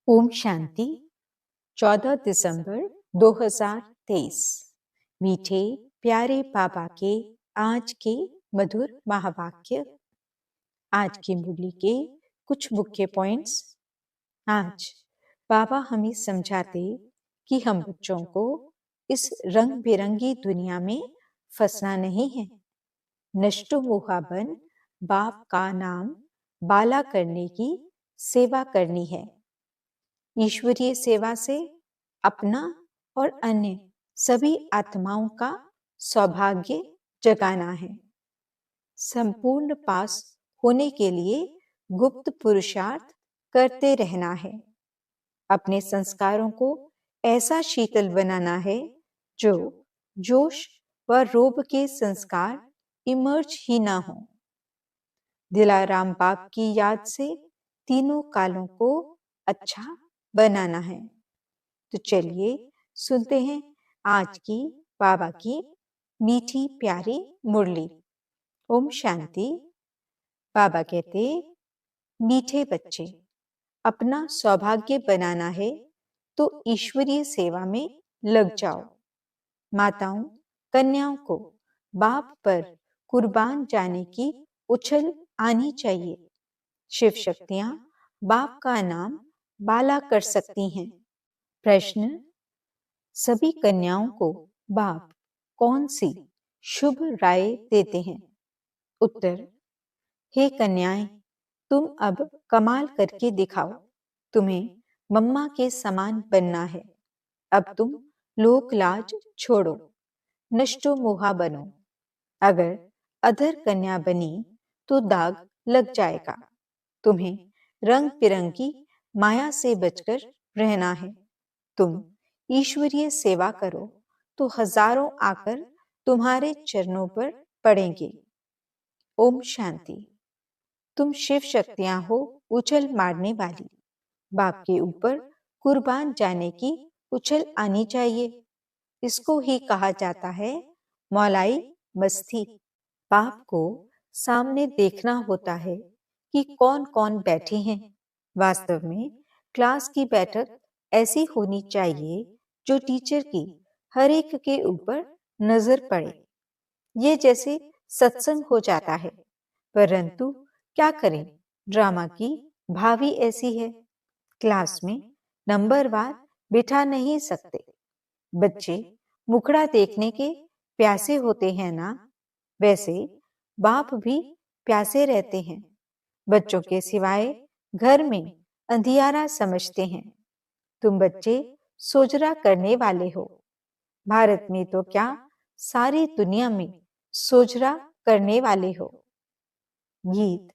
ओम शांति। 14 दिसंबर 2023। मीठे प्यारे बाबा के आज के मधुर महावाक्य। आज की मुरली के कुछ मुख्य पॉइंट्स। आज बाबा हमें समझाते कि हम बच्चों को इस रंग बिरंगी दुनिया में फंसना नहीं है। नष्टो मोहाबन बाप का नाम बाला करने की सेवा करनी है। ईश्वरीय सेवा से अपना और अन्य सभी आत्माओं का सौभाग्य जगाना है। संपूर्ण पास होने के लिए गुप्त पुरुषार्थ करते रहना है। अपने संस्कारों को ऐसा शीतल बनाना है जो जोश व रोब के संस्कार इमर्ज ही ना हो। दिलाराम बाप की याद से तीनों कालों को अच्छा बनाना है। तो चलिए सुनते हैं आज की बाबा की मीठी प्यारी मुरली। ओम शांति। बाबा कहते, मीठे बच्चे, अपना सौभाग्य बनाना है तो ईश्वरीय सेवा में लग जाओ। माताओं कन्याओं को बाप पर कुर्बान जाने की उछल आनी चाहिए। शिव शक्तियां बाप का नाम बाला कर सकती हैं। प्रश्न, सभी कन्याओं को बाप कौन सी शुभ राय देते हैं? उत्तर, हे कन्याएं, तुम अब कमाल करके दिखाओ। तुम्हें मम्मा के समान बनना है। अब तुम लोक लाज छोड़ो, नष्टो मोहा बनो। अगर अधर कन्या बनी तो दाग लग जाएगा। तुम्हें रंग बिरंगी माया से बचकर रहना है। तुम ईश्वरीय सेवा करो तो हजारों आकर तुम्हारे चरणों पर पड़ेंगे। ओम शांति। तुम शिव शक्तियां हो उछल मारने वाली। बाप के ऊपर कुर्बान जाने की उछल आनी चाहिए। इसको ही कहा जाता है मौलाई मस्ती। बाप को सामने देखना होता है कि कौन कौन बैठे हैं। वास्तव में क्लास की बैठक ऐसी होनी चाहिए जो टीचर की हर एक के ऊपर नजर पड़े। ये जैसे सत्संग हो जाता है, परंतु क्या करें, ड्रामा की भावी ऐसी है। क्लास में नंबरवार बिठा नहीं सकते। बच्चे मुखड़ा देखने के प्यासे होते हैं ना, वैसे बाप भी प्यासे रहते हैं। बच्चों के सिवाय घर में अंधियारा समझते हैं। तुम बच्चे सोजरा करने वाले हो। भारत में तो क्या, सारी दुनिया में सोजरा करने वाले हो। गीत।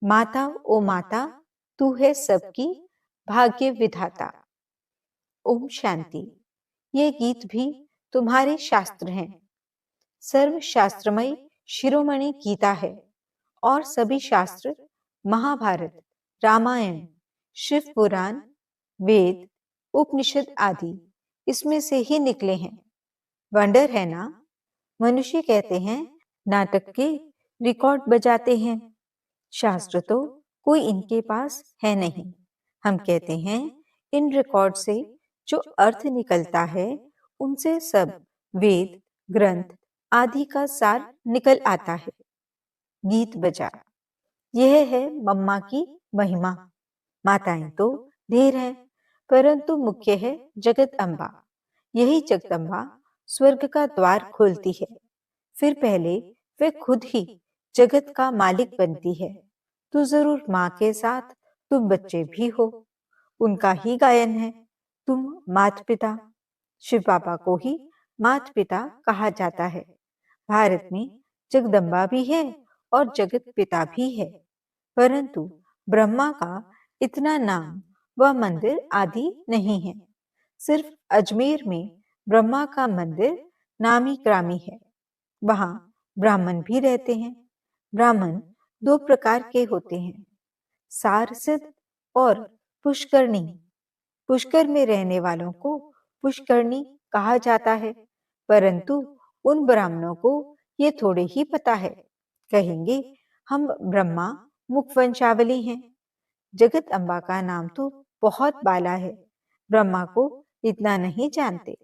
माता ओ माता, तू है सबकी भाग्य विधाता। ओम शांति। ये गीत भी तुम्हारे शास्त्र हैं। सर्व शास्त्रमय शिरोमणि गीता है और सभी शास्त्र महाभारत, रामायण, शिव पुराण, वेद, उपनिषद आदि इसमें से ही निकले हैं। वंडर है ना। मनुष्य कहते हैं नाटक के रिकॉर्ड बजाते हैं। शास्त्र तो कोई इनके पास है नहीं। हम कहते हैं इन रिकॉर्ड से जो अर्थ निकलता है उनसे सब वेद ग्रंथ आदि का सार निकल आता है। गीत बजा। यह है मम्मा की महिमा। माताएं तो ढेर है, परंतु मुख्य है जगत अम्बा। यही जगदम्बा स्वर्ग का द्वार खोलती है। फिर पहले वे खुद ही जगत का मालिक बनती है। तो जरूर माँ के साथ तुम बच्चे भी हो। उनका ही गायन है, तुम मात पिता। शिव बाबा को ही मात पिता कहा जाता है। भारत में जगदम्बा भी है और जगत पिता भी है, परंतु ब्रह्मा का इतना नाम व मंदिर आदि नहीं है। सिर्फ अजमेर में ब्रह्मा का मंदिर नामी ग्रामी है। वहां ब्राह्मण भी रहते हैं। ब्राह्मण दो प्रकार के होते हैं, सारसिद्ध और पुष्करणी। पुष्कर में रहने वालों को पुष्करणी कहा जाता है, परंतु उन ब्राह्मणों को ये थोड़े ही पता है। कहेंगे हम ब्रह्मा मुख वंशावली हैं। जगत अम्बा का नाम तो बहुत बाला है, ब्रह्मा को इतना नहीं जानते।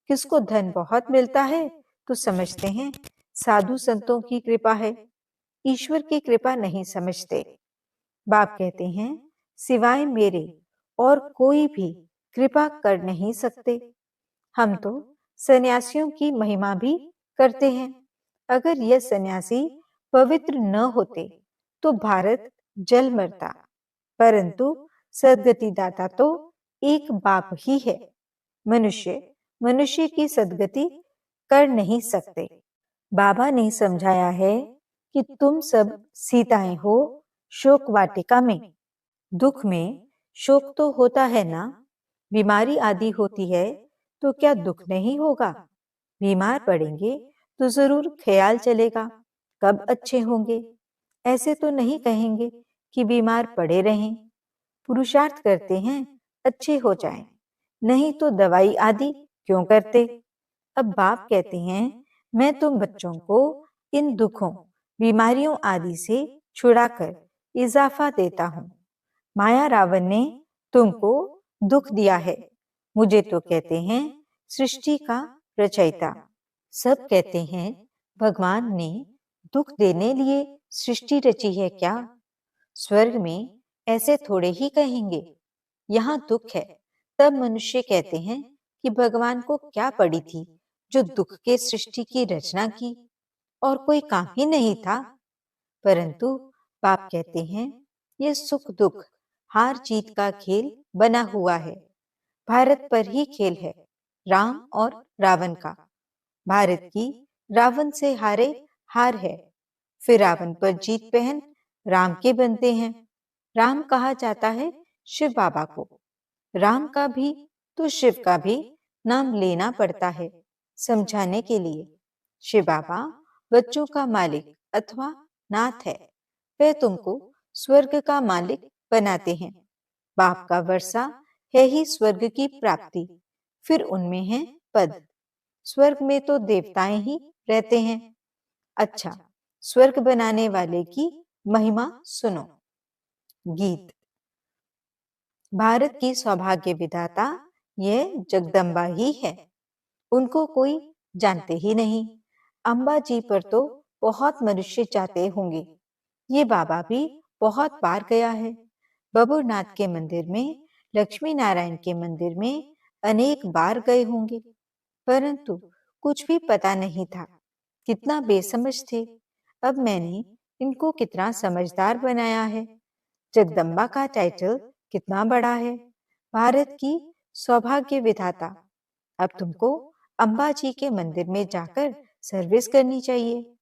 किसको धन बहुत मिलता है तो समझते हैं साधु संतों की कृपा है, ईश्वर की कृपा नहीं समझते। बाप कहते हैं सिवाय मेरे और कोई भी कृपा कर नहीं सकते। हम तो सन्यासियों की महिमा भी करते हैं। अगर यह सन्यासी पवित्र न होते तो भारत जल मरता, परंतु सद्गति दाता तो एक बाप ही है। मनुष्य मनुष्य की सद्गति कर नहीं सकते। बाबा ने समझाया है कि तुम सब सीताएं हो शोक वाटिका में। दुख में शोक तो होता है ना, बीमारी आदि होती है तो क्या दुख नहीं होगा? बीमार पड़ेंगे तो जरूर ख्याल चलेगा कब अच्छे होंगे। ऐसे तो नहीं कहेंगे कि बीमार पड़े रहें। पुरुषार्थ करते हैं अच्छे हो जाएं, नहीं तो दवाई आदि क्यों करते। अब बाप कहते हैं मैं तुम बच्चों को इन दुखों बीमारियों आदि से छुड़ाकर इजाफा देता हूँ। माया रावण ने तुमको दुख दिया है, मुझे तो कहते हैं सृष्टि का रचयिता। सब कहते हैं भगवान ने दुख देने लिए सृष्टि रची है क्या? स्वर्ग में ऐसे थोड़े ही कहेंगे। यहाँ दुख है तब मनुष्य कहते हैं कि भगवान को क्या पड़ी थी जो दुख के सृष्टि की रचना की, और कोई काम ही नहीं था। परंतु बाप कहते हैं ये सुख दुख हार जीत का खेल बना हुआ है। भारत पर ही खेल है, राम और रावण का। भारत की रावण से हारे हार है, फिर रावण पर जीत पहन राम के बनते हैं। राम कहा जाता है शिव बाबा को। राम का भी तो शिव का भी नाम लेना पड़ता है समझाने के लिए। शिव बाबा बच्चों का मालिक अथवा नाथ है, वे तुमको स्वर्ग का मालिक बनाते हैं। बाप का वर्षा है ही स्वर्ग की प्राप्ति, फिर उनमें है पद। स्वर्ग में तो देवताएं ही रहते हैं। अच्छा, स्वर्ग बनाने वाले की महिमा सुनो। गीत। भारत की सौभाग्य विधाता ये जगदम्बा ही है, उनको कोई जानते ही नहीं। अम्बा जी पर तो बहुत मनुष्य जाते होंगे, ये बाबा भी बहुत बार गया है। बबुरनाथ के मंदिर में, लक्ष्मी नारायण के मंदिर में अनेक बार गए होंगे, परंतु कुछ भी पता नहीं था। कितना बेसमझ थे। अब मैंने इनको कितना समझदार बनाया है। जगदम्बा का टाइटल कितना बड़ा है, भारत की सौभाग्य विधाता। अब तुमको अम्बा जी के मंदिर में जाकर सर्विस करनी चाहिए।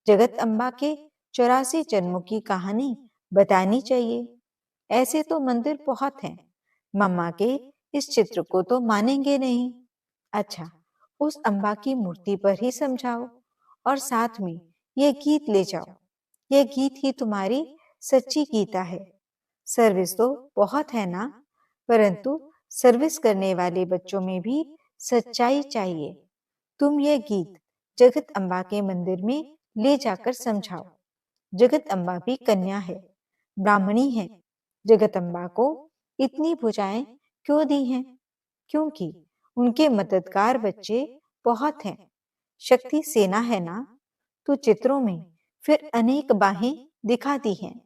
जगत अम्बा के 84 जन्मों की कहानी बतानी चाहिए। ऐसे तो मंदिर बहुत हैं, मम्मा के इस चित्र को तो मानेंगे नहीं। अच्छा, उस अम्बा की मूर्ति पर ही समझाओ और साथ में ये गीत ले जाओ। ये गीत ही तुम्हारी सच्ची गीता है। सर्विस तो बहुत है ना, परंतु सर्विस करने वाले बच्चों में भी सच्चाई चाहिए। तुम ये गीत जगत अम्बा के मंदिर में ले जाकर समझाओ। जगत अम्बा भी कन्या है, ब्राह्मणी है। जगत अम्बा को इतनी भुजाएं क्यों दी हैं? क्योंकि उनके मददगार बच्चे बहुत हैं। शक्ति सेना है ना, तो चित्रों में फिर अनेक बाहें दिखा दी हैं।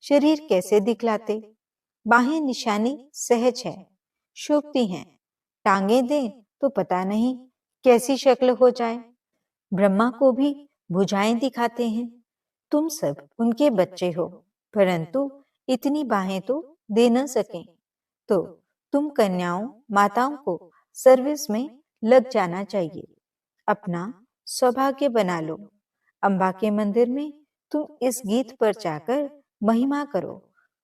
शरीर कैसे दिखलाते? बाहें निशानी सहज है, शोभती हैं। टांगे दें तो पता नहीं कैसी शक्ल हो जाए। ब्रह्मा को भी भुजाएं दिखाते हैं। तुम सब उनके बच्चे हो, परंतु इतनी बाहें तो दे न सकें। तो तुम कन्याओं माताओं को सर्विस में लग जाना चाहिए। अपना सौभाग्य बना लो। अम्बा के मंदिर में तुम इस गीत पर जाकर महिमा करो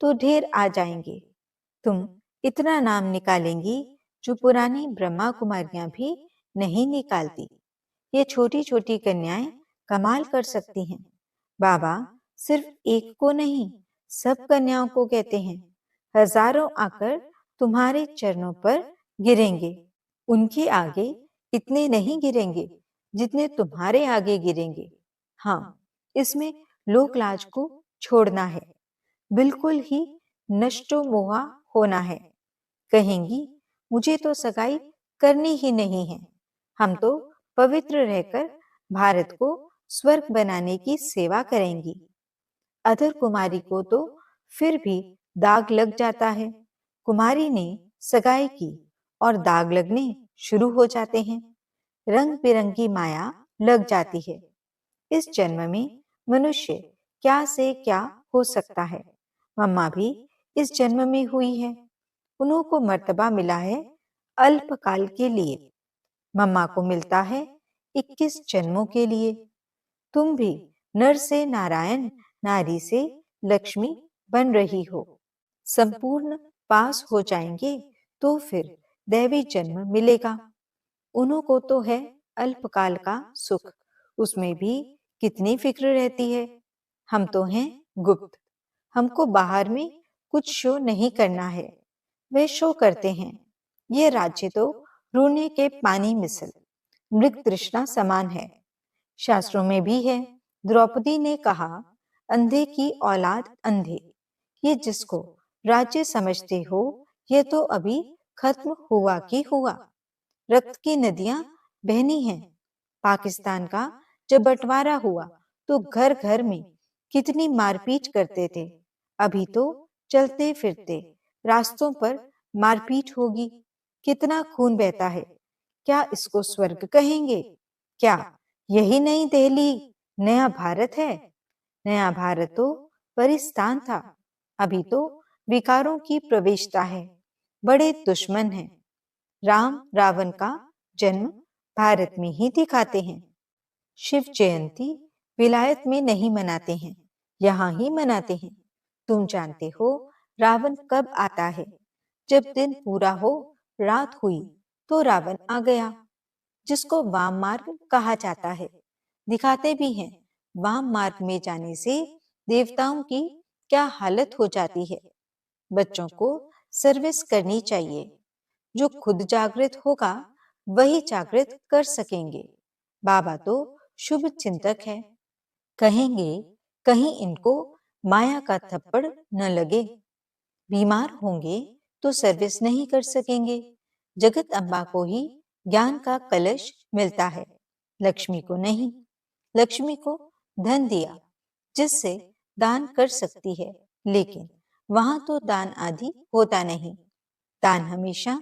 तो ढेर आ जाएंगे। तुम इतना नाम निकालेंगी जो पुरानी ब्रह्मा कुमारियां भी नहीं निकालती। ये छोटी छोटी कन्याएं कमाल कर सकती हैं। बाबा सिर्फ एक को नहीं, सब कन्याओं को कहते हैं, हजारों आकर तुम्हारे चरणों पर गिरेंगे। उनके आगे इतने नहीं गिरेंगे जितने तुम्हारे आगे गिरेंगे। हाँ, इसमें लोक लाज को छोड़ना है, बिल्कुल ही नष्टो मोहा होना है। कहेंगी मुझे तो सगाई करनी ही नहीं है, हम तो पवित्र रहकर भारत को स्वर्ग बनाने की सेवा करेंगी। अधर कुमारी को तो फिर भी दाग लग जाता है। कुमारी ने सगाई की और दाग लगने शुरू हो जाते हैं। रंग बिरंगी माया लग जाती है। इस जन्म में मनुष्य क्या से क्या हो सकता है। मम्मा भी इस जन्म में हुई है। उन्हों को मर्तबा मिला है अल्पकाल के लिए। मम्मा को मिलता है 21 जन्मों के लिए। तुम भी नर से नारायण, नारी से लक्ष्मी बन रही हो। संपूर्ण पास हो जाएंगे तो फिर दैवी जन्म मिलेगा। उन्हों को तो है अल्पकाल का सुख, उसमें भी कितनी फिक्र रहती है। हम तो हैं गुप्त, हमको बाहर में कुछ शो नहीं करना है। वे शो करते हैं। ये राज्य तो रोने के पानी मिसल मृग तृष्णा समान है। शास्त्रों में भी है, द्रौपदी ने कहा अंधे की औलाद अंधे। ये जिसको राज्य समझते हो, ये तो अभी खत्म हुआ की हुआ। रक्त की नदियां बहनी हैं। पाकिस्तान का जब बंटवारा हुआ तो घर घर में कितनी मारपीट करते थे। अभी तो चलते फिरते रास्तों पर मारपीट होगी। कितना खून बहता है। क्या इसको स्वर्ग कहेंगे? क्या यही नई दिल्ली नया भारत है? नया भारत तो परिस्तान था। अभी तो विकारों की प्रवेशता है। बड़े दुश्मन हैं। राम रावण का जन्म भारत में ही दिखाते हैं। शिव जयंती विलायत में नहीं मनाते हैं, यहाँ ही मनाते हैं। तुम जानते हो रावण कब आता है? जब दिन पूरा हो, रात हुई तो रावण आ गया, जिसको वाम मार्ग कहा जाता है। दिखाते भी हैं वाम मार्ग में जाने से देवताओं की क्या हालत हो जाती है। बच्चों को सर्विस करनी चाहिए। जो खुद जागृत होगा वही जागृत कर सकेंगे। बाबा तो शुभ चिंतक है। कहेंगे कहीं इनको माया का थप्पड़ न लगे। बीमार होंगे तो सर्विस नहीं कर सकेंगे। जगत अम्बा को ही ज्ञान का कलश मिलता है, लक्ष्मी को नहीं। लक्ष्मी को धन दिया जिससे दान कर सकती है, लेकिन वहां तो दान आदि होता नहीं। दान हमेशा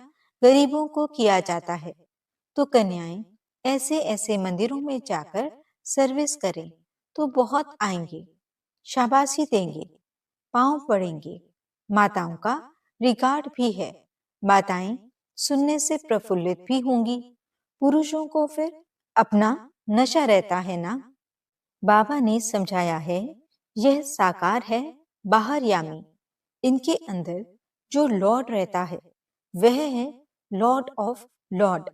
गरीबों को किया जाता है। तो कन्याएं ऐसे ऐसे मंदिरों में जाकर सर्विस करें तो बहुत आएंगे, शाबाशी देंगे, पांव पड़ेंगे। माताओं का रिगार्ड भी है। माताएं सुनने से प्रफुल्लित भी होंगी। पुरुषों को फिर अपना नशा रहता है ना। बाबा ने समझाया है, यह साकार है बाहर यामी। इनके अंदर जो लॉर्ड रहता है वह है Lord of Lord.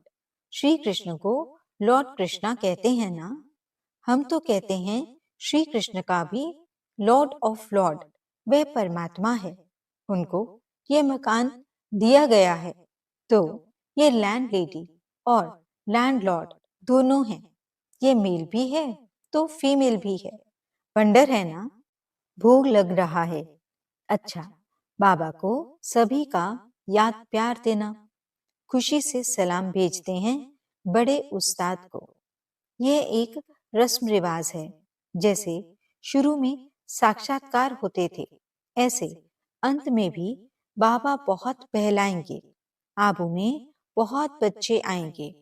Shri Krishna को लॉर्ड कृष्णा कहते हैं ना। हम तो कहते हैं श्री कृष्ण का भी लॉर्ड ऑफ लॉर्ड वह परमात्मा है। उनको ये मकान दिया गया है तो ये लैंड लेडी और लैंडलॉर्ड दोनों हैं। ये मेल भी है तो फीमेल भी है। वंडर है ना। भूख लग रहा है। अच्छा, बाबा को सभी का याद प्यार देना। खुशी से सलाम भेजते हैं बड़े उस्ताद को। यह एक रस्म रिवाज है। जैसे शुरू में साक्षात्कार होते थे, ऐसे अंत में भी बाबा बहुत बहलाएंगे। आबू में बहुत बच्चे आएंगे।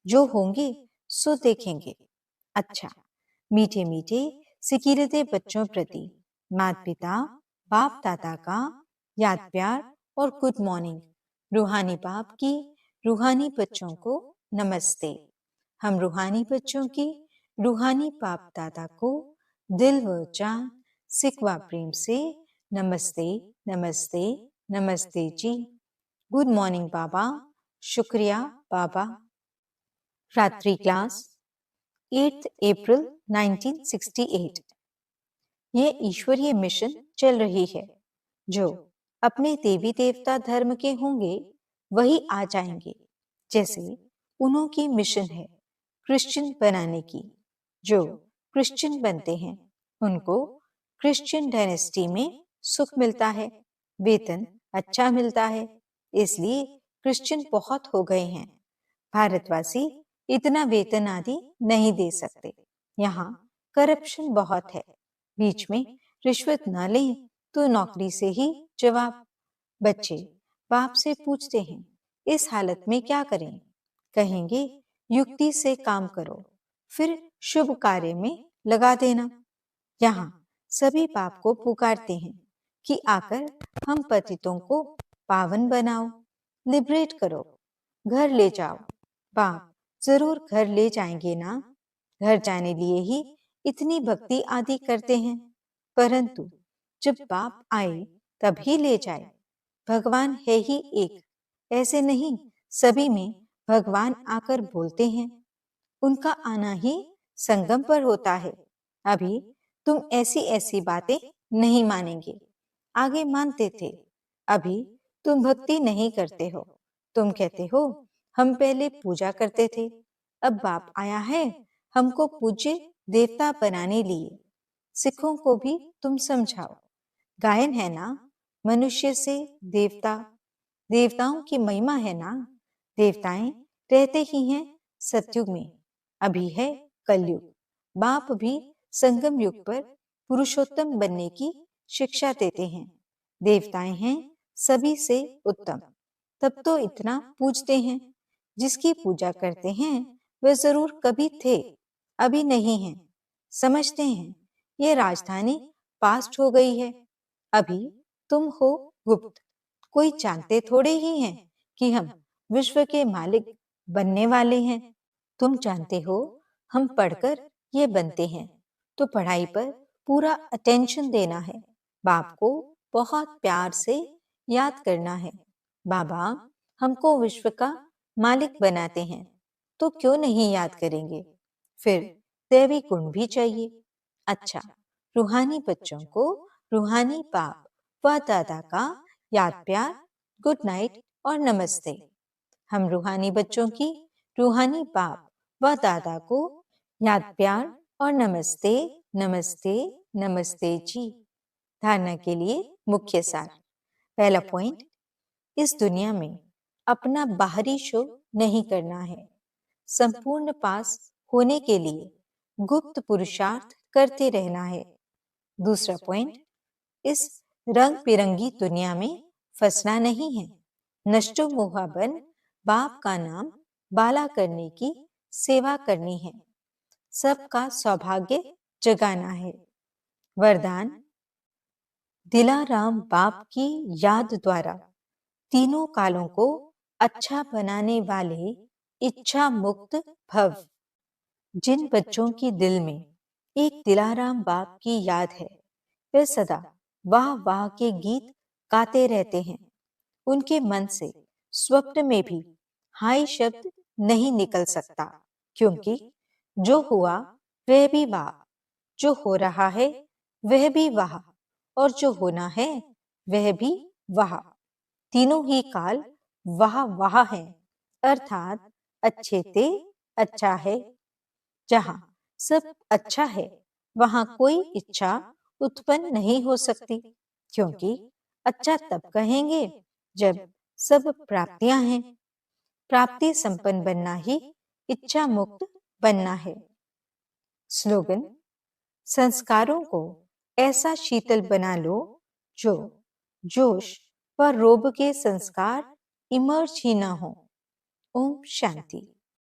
जो होंगे सो देखेंगे। अच्छा, मीठे मीठे सिकीरते बच्चों प्रति माता पिता बाप दादा का याद प्यार और गुड मॉर्निंग। रूहानी बाप की रूहानी बच्चों को नमस्ते। हम रूहानी बच्चों की रूहानी बाप दादा को दिल व जान सिकवा प्रेम से नमस्ते नमस्ते नमस्ते जी। गुड मॉर्निंग बाबा। शुक्रिया बाबा। रात्रि क्लास 8 अप्रैल 1968। यह ईश्वरीय मिशन चल रही है। जो अपने देवी देवता धर्म के होंगे वही आ जाएंगे। जैसे उन्हों की मिशन है क्रिश्चियन बनाने की। जो क्रिश्चियन बनते हैं उनको क्रिश्चियन डायनेस्टी में सुख मिलता है, वेतन अच्छा मिलता है। इसलिए क्रिश्चियन बहुत हो गए हैं। भारतवासी इतना वेतन आदि नहीं दे सकते। यहाँ करप्शन बहुत है। बीच में रिश्वत न लें तो नौकरी से ही जवाब। बच्चे बाप से पूछते हैं, इस हालत में क्या करें? कहेंगे, युक्ति से काम करो, फिर शुभ कार्य में लगा देना। यहाँ सभी बाप को पुकारते हैं कि आकर हम पतितों को पावन बनाओ, लिबरेट करो, घर ले जाओ। बाप जरूर घर ले जाएंगे ना? घर जाने लिए ही इतनी भक्ति आदि करते हैं। परंतु जब बाप आए तभी ले जाए। भगवान है ही एक, ऐसे नहीं सभी में भगवान आकर बोलते हैं। उनका आना ही संगम पर होता है। अभी तुम ऐसी ऐसी बातें नहीं मानेंगे, आगे मानते थे। अभी तुम भक्ति नहीं करते हो। तुम कहते हो हम पहले पूजा करते थे, अब बाप आया है हमको पूज्य देवता बनाने लिए। सिखों को भी तुम समझाओ। गायन है ना, मनुष्य से देवता, देवताओं की महिमा है ना। देवताएं रहते ही हैं सतयुग में, अभी है कलयुग। बाप भी संगम युग पर पुरुषोत्तम बनने की शिक्षा देते हैं। देवताएं हैं सभी से उत्तम, तब तो इतना पूजते हैं। जिसकी पूजा करते हैं वे जरूर कभी थे, अभी नहीं है। समझते हैं ये राजधानी पास्ट हो गई है, अभी तुम हो गुप्त। कोई जानते थोड़े ही हैं कि हम विश्व के मालिक बनने वाले हैं। तुम जानते हो हम पढ़कर ये बनते हैं, तो पढ़ाई पर पूरा अटेंशन देना है। बाप को बहुत प्यार से याद करना है। बाबा हमको विश्व का मालिक बनाते हैं, तो क्यों नहीं याद करेंगे? फिर दैवी गुण भी चाहिए। अच्छा, रूहानी बच्चों को रूहानी बाप व दादा का याद प्यार, गुड नाइट और नमस्ते। हम रूहानी बच्चों की रूहानी बाप व दादा को याद प्यार और नमस्ते नमस्ते नमस्ते जी। धारणा के लिए मुख्य सार। पहला पॉइंट, इस दुनिया में अपना बाहरी शो नहीं करना है। संपूर्ण पास होने के लिए गुप्त पुरुषार्थ करते रहना है। दूसरा पॉइंट, इस रंग बिरंगी दुनिया में फंसना नहीं है। नष्टो मोहाबन बाप का नाम बाला करने की सेवा करनी है। सबका सौभाग्य जगाना है। वरदान, दिलाराम बाप की याद द्वारा तीनों कालों को अच्छा बनाने वाले इच्छा मुक्त भव। जिन बच्चों की दिल में एक दिलाराम बाप की याद है, वे सदा वाह वाह के गीत गाते रहते हैं। उनके मन से स्वप्न में भी हाय शब्द नहीं निकल सकता, क्योंकि जो हुआ वह भी वाह, जो हो रहा है वह भी वाह, और जो होना है वह भी वाह। तीनों ही काल वाह वाह है, अर्थात अच्छे ते अच्छा है। जहां सब अच्छा है वहां कोई इच्छा उत्पन्न नहीं हो सकती, क्योंकि अच्छा तब कहेंगे जब सब प्राप्तियां हैं। प्राप्ति संपन्न बनना ही इच्छा मुक्त बनना है। स्लोगन, संस्कारों को ऐसा शीतल बना लो जो जोश व रोब के संस्कार इमर्ज ही ना हो। ओम शांति।